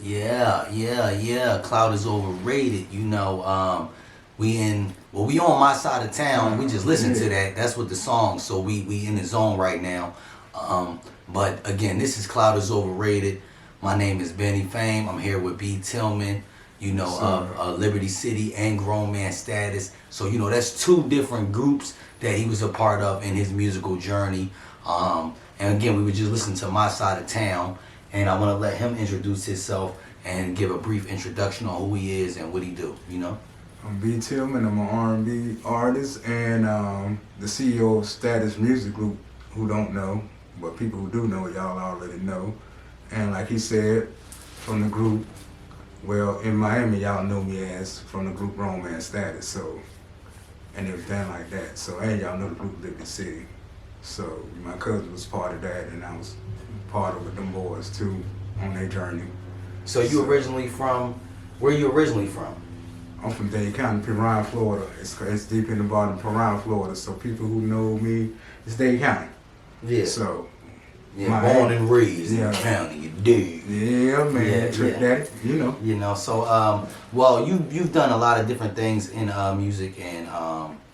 Yeah. Clout is overrated. We on my side of town. We just listen to that. That's what the song. So we in the zone right now. But again, this is Clout is Overrated. My name is Benny Fame. I'm here with B.Tillman. Of Liberty City and Grown Man Status. So that's two different groups that he was a part of in his musical journey. And again, we were just listening to My Side of Town, and I want to let him introduce himself and give a brief introduction on who he is and what he do. I'm B.Tillman. I'm an R&B artist and the CEO of Status Music Group. Who don't know, but people who do know, y'all already know. And like he said, from the group, well, in Miami, y'all know me as from the group Grown Man Status, so, and everything like that. So, and y'all know the group Liberty City. So, my cousin was part of that, and I was part of it with them boys too on their journey. So, where you originally from? I'm from Dade County, Perrine, Florida. It's deep in the bottom of Perrine, Florida. So, people who know me, it's Dade County. Yeah. So, born and raised in the county, you dig. Yeah, man. Trick Daddy, So, well, you've done a lot of different things in music and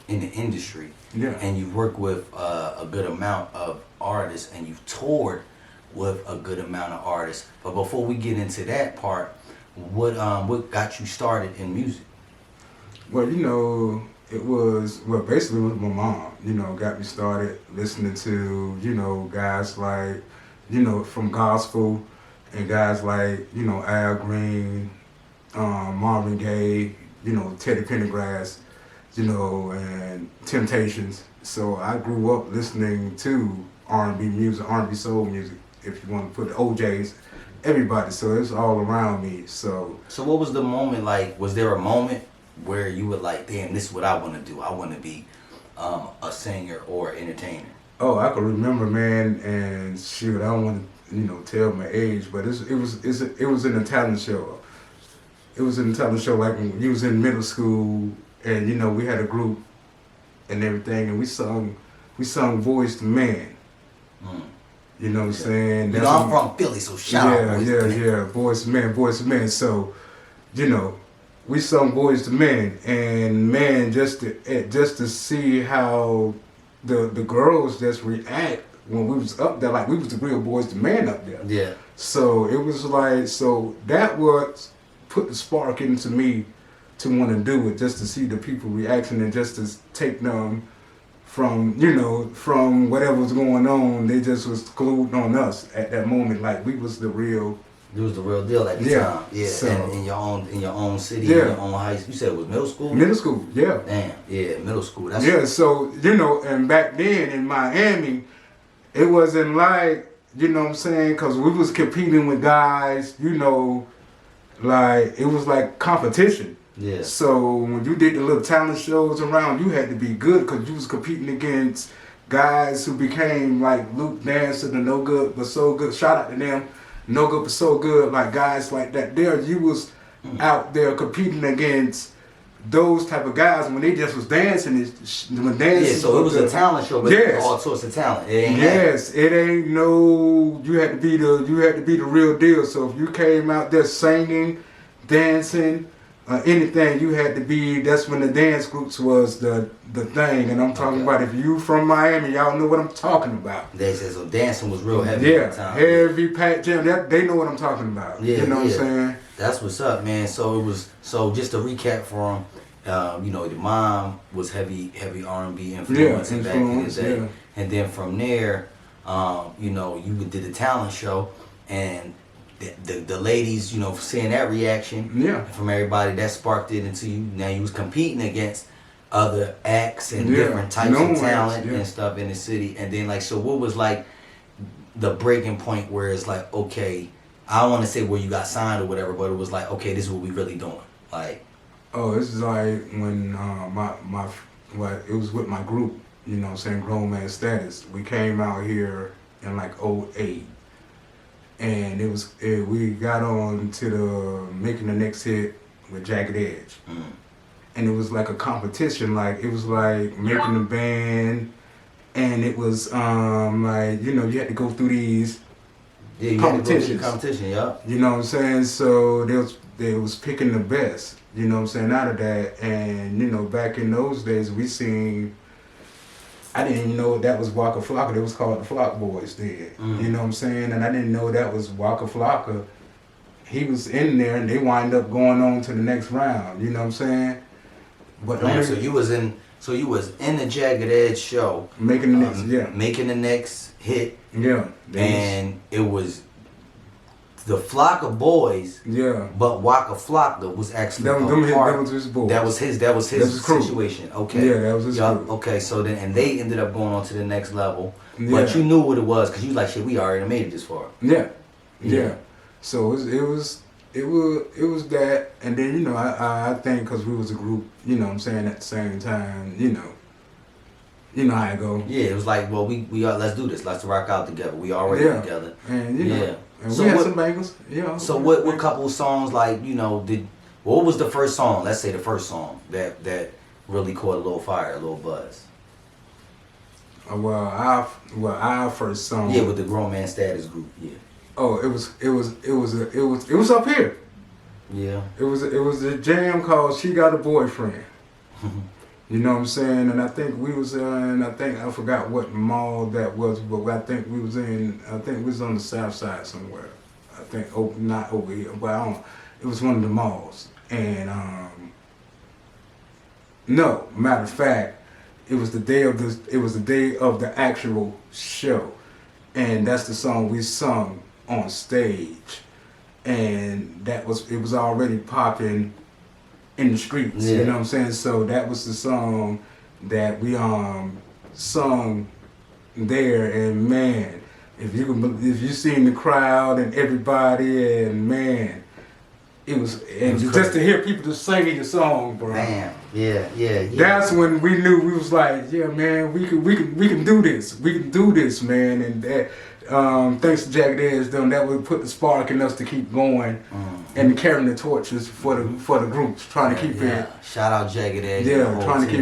in the industry. Yeah. And you've worked with a good amount of artists, and you've toured with a good amount of artists. But before we get into that part, what got you started in music? Well, basically it was my mom, got me started listening to, guys like, from gospel and guys like, Al Green, Marvin Gaye, Teddy Pendergrass, and Temptations. So I grew up listening to R&B music, R&B soul music, if you want to put it, OJs, everybody. So it's all around me. So what was the moment like? Was there a moment where you were like, damn, this is what I want to do. I want to be a singer or entertainer? Oh, I can remember, man, and shoot, I don't want to, tell my age, but it was in a talent show. It was in a talent show like when you was in middle school, and we had a group and everything, and we sung Voice to Man. You know what I'm saying? I'm from Philly, so shout out. Voice to Man. So, we sung Boys to Men, and man, just to see how the girls just react when we was up there, like we was the real Boys to Men up there. Yeah. So it was like, that was put the spark into me to want to do it, just to see the people reaction and just to take them from whatever was going on. They just was glued on us at that moment, like we was the real. It was the real deal at the time. Yeah. So, and in your own city, in your own high school. You said it was middle school? Middle school, yeah. Damn, yeah, middle school. That's so, and back then in Miami, it wasn't like, what I'm saying, because we was competing with guys, like, it was like competition. Yeah. So when you did the little talent shows around, you had to be good because you was competing against guys who became like Luke Dancer, the No Good But So Good. Shout out to them. No Good But So Good, like guys like that. You was out there competing against those type of guys when they just was dancing. Yeah, so it was a talent show, but it was all sorts of talent. It ain't no. You had to be the real deal. So if you came out there singing, dancing, anything, you had to be. That's when the dance groups was the thing. And I'm talking about, if you from Miami, y'all know what I'm talking about. They said so. Dancing was real heavy at the time. Heavy packed jam. They know what I'm talking about. Yeah, you know what I'm saying? That's what's up, man. So just to recap for him, your mom was heavy R&B influence back in the day, and then from there, you did the talent show, and the ladies, seeing that reaction from everybody, that sparked it into you. Now you was competing against other acts and different types of talent and stuff in the city, and then what was like the breaking point where it's like, okay, I don't want to say where you got signed or whatever, but it was like, okay, this is what we really doing. Like, oh, this is like when it was with my group, Grown Man Status. We came out here in like '08. And we got on to the Making the Next Hit with Jagged Edge. And it was like a competition, like it was like making a band, and it was you had to go through these Yeah, you had to go to the competition, yeah. You know what I'm saying? So they was picking the best. You know what I'm saying, out of that. And, you know, back in those days, we seen, I didn't even know that was Waka Flocka. It was called the Flock Boys then. You know what I'm saying? And I didn't know that was Waka Flocka. He was in there, and they wind up going on to the next round. You know what I'm saying? But man, so you was in the Jagged Edge show, making the next, making the next hit. Yeah. And it was the Flocka Boys. Yeah. But Waka Flocka was actually that was his boys. That was his situation. Okay. Yeah, that was his crew. Okay, so then and they ended up going on to the next level. Yeah. But you knew what it was because you was like, shit, we already made it this far. Yeah. So it was that, and then, you know, I think because we was a group, you know what I'm saying, at the same time, you know how it go. Yeah, it was like, well, we are, let's do this, let's rock out together. We already together. And you know, and so we had some bangers, you know. So what couple of songs, like, you know, what was the first song? Let's say the first song that really caught a little fire, a little buzz. Our first song. Yeah, with the Grown Man Status group. Yeah. Oh, it was up here. Yeah. It was a jam called "She Got a Boyfriend." You know what I'm saying? And I think we was in, I forgot what mall that was, but I think we was on the south side somewhere. I think not over here, but I don't. It was one of the malls, and no, matter of fact, it was the day of the actual show, and that's the song we sung on stage, and it was already popping in the streets. You know what I'm saying? So that was the song that we sung there, and man, if you seen the crowd and everybody, and man, it was just crazy to hear people just singing the song, bro. Damn. Yeah. That's when we knew, we was like, yeah, man, we can do this. We can do this, man. And that, thanks to Jagged Edge, that would put the spark in us to keep going and carrying the torches for the groups, trying to keep it. Shout out Jagged Edge. Yeah, trying to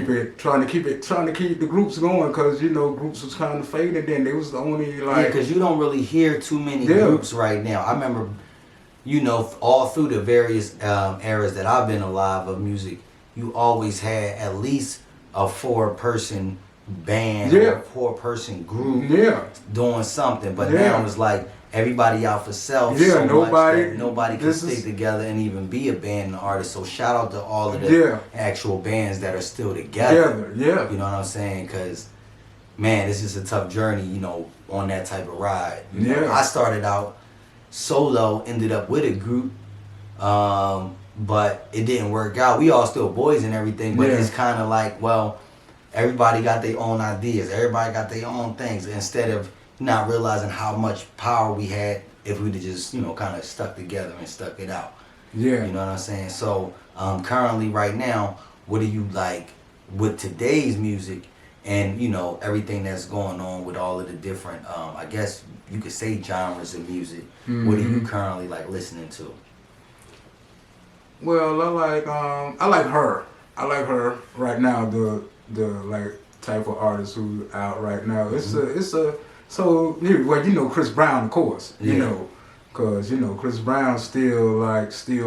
keep the groups going, because, you know, groups was kind of fading then. They was the only, like, because you don't really hear too many groups right now. I remember, you know, all through the various eras that I've been alive of music, you always had at least a 4-person band or a 4-person group doing something. But now it's like everybody out for self. So nobody can stick together and even be a band and artist. So shout out to all of the actual bands that are still together. You know what I'm saying? Because, man, it's just a tough journey, you know, on that type of ride. You know, I started out solo, ended up with a group, but it didn't work out. We all still boys and everything, but it's kind of like, well, everybody got their own ideas, everybody got their own things, instead of not realizing how much power we had if we'd have just, you know, kind of stuck together and stuck it out. You know what I'm saying? So currently right now, what do you like with today's music and, you know, everything that's going on with all of the different, I guess you could say, genres of music? What are you currently like listening to? Well, I like her. I like her right now. The like type of artist who's out right now. So well, you know, Chris Brown, of course. You know, because, you know, Chris Brown still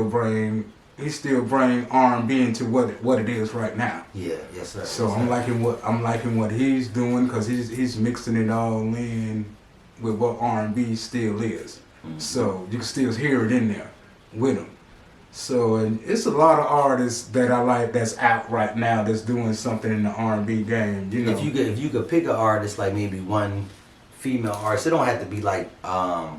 bring R&B into what it is right now. Yes, sir. So I'm liking what he's doing, because he's mixing it all in with what R&B still is. So you can still hear it in there with him. So, and it's a lot of artists that I like that's out right now that's doing something in the R&B game. You know, if you could pick an artist, like maybe one female artist, it don't have to be like a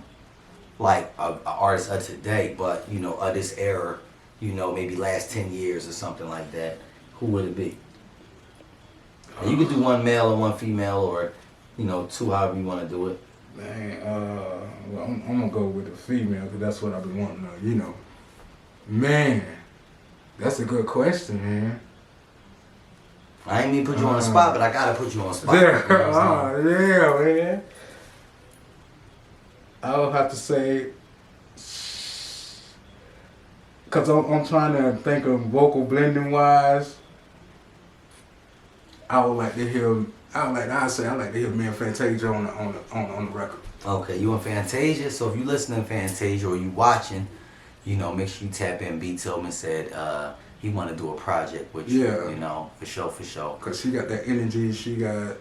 artist of today, but, you know, of this era, you know, maybe last 10 years or something like that. Who would it be? And you could do one male or one female, or, you know, two, however you want to do it. Man, well, I'm gonna go with a female, because that's what I've been wanting to, you know. Man, that's a good question, man. I ain't mean put you on the spot, but I gotta put you on the spot. Man. I'll have to say, because I'm trying to think of vocal blending wise. I like to hear Man Fantasia on the record. Okay, you in Fantasia? So if you listening to Fantasia or you watching, you know, make sure you tap in. B.Tillman said he want to do a project with you. Yeah. You know, for sure, for sure. Cause she got that energy. She got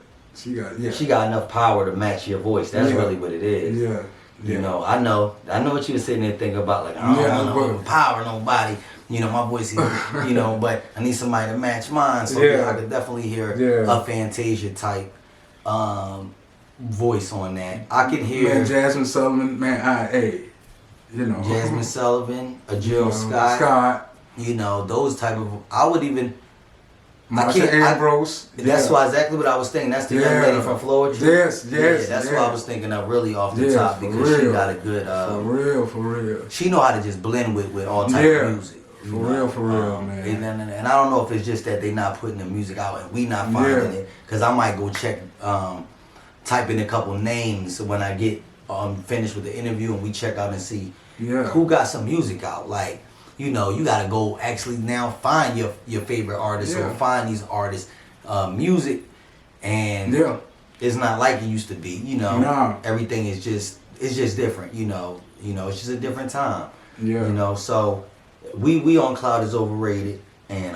yeah. She got enough power to match your voice. That's really what it is. Yeah. You know, I know what you were sitting there thinking about. Like, I don't want to overpower nobody. You know, my voice is, you know, but I need somebody to match mine. So I could definitely hear a Fantasia type voice on that. I could hear man, Jasmine Sullivan, man, you know, Jasmine Sullivan, a Jill Scott, you know, those type of. I would even. Marsha Ambrose. That's why exactly what I was thinking. That's the young lady from Florida. Yes. That's what I was thinking of really off the top because she got a good. For real. She know how to just blend with all type of music. For real, man. And I don't know if it's just that they not putting the music out and we not finding it. Because I might go check, type in a couple names when I get finished with the interview and we check out and see who got some music out. Like, you know, you got to go actually now find your favorite artists or find these artists' music. And it's not like it used to be, you know. Everything is it's just different, you know. It's just a different time. You know, so we on Clout Is Overrated, and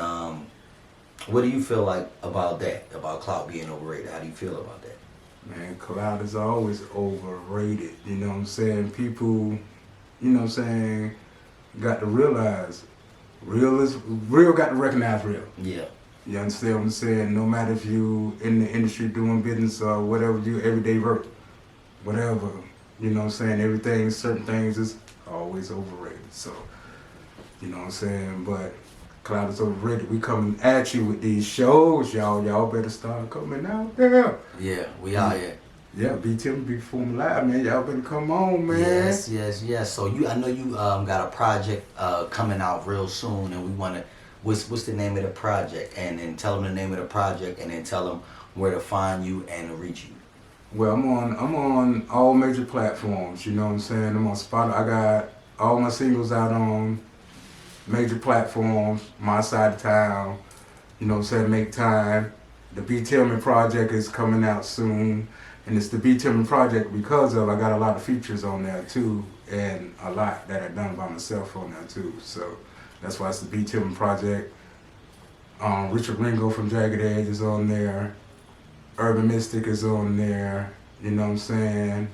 what do you feel like about that? About Clout being overrated? How do you feel about that? Man, Clout is always overrated. You know what I'm saying? People, you know what I'm saying, got to realize real got to recognize real. Yeah. You understand what I'm saying? No matter if you in the industry doing business or whatever, you everyday work, whatever. You know what I'm saying? Certain things is always overrated. So, you know what I'm saying? But Clout Is Overrated. We coming at you with these shows, y'all. Y'all better start coming out there. Yeah, we out here. Yeah, B.Tillman be performing live, man. Y'all better come on, man. Yes. So I know you got a project coming out real soon, and we want to. What's the name of the project? And then tell them the name of the project, and then tell them where to find you and to reach you. Well, I'm on all major platforms. You know what I'm saying? I'm on Spotify. I got all my singles out on major platforms. My Side of Town. You know what I'm saying? Make Time. The B.Tillman project is coming out soon. And it's the B.Tillman project because I got a lot of features on there too, and a lot that I done by myself on there too. So that's why it's the B.Tillman project. Richard Ringo from Jagged Edge is on there. Urban Mystic is on there. You know what I'm saying?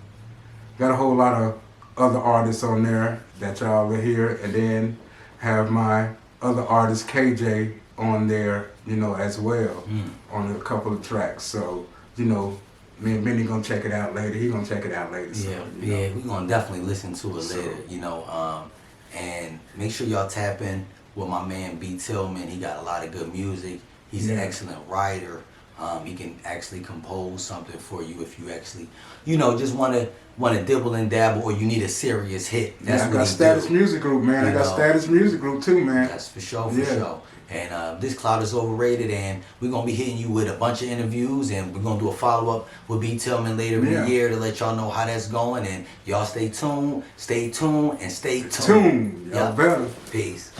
Got a whole lot of other artists on there that y'all will hear, and then have my other artist KJ on there, you know, as well on a couple of tracks. So, you know, me and Benny gonna check it out later. He gonna check it out later. So, we're gonna definitely listen to it later, you know. And make sure y'all tap in with my man B.Tillman. He got a lot of good music. He's an excellent writer. He can actually compose something for you if you actually, you know, just want to dibble and dabble, or you need a serious hit. That's what I got Status Music Group, man. I got Status Music Group too, man. That's for sure. And this Clout Is Overrated, and we're going to be hitting you with a bunch of interviews, and we're going to do a follow-up with B.Tillman later in the year to let y'all know how that's going, and y'all stay tuned, and stay tuned. Y'all better. Peace.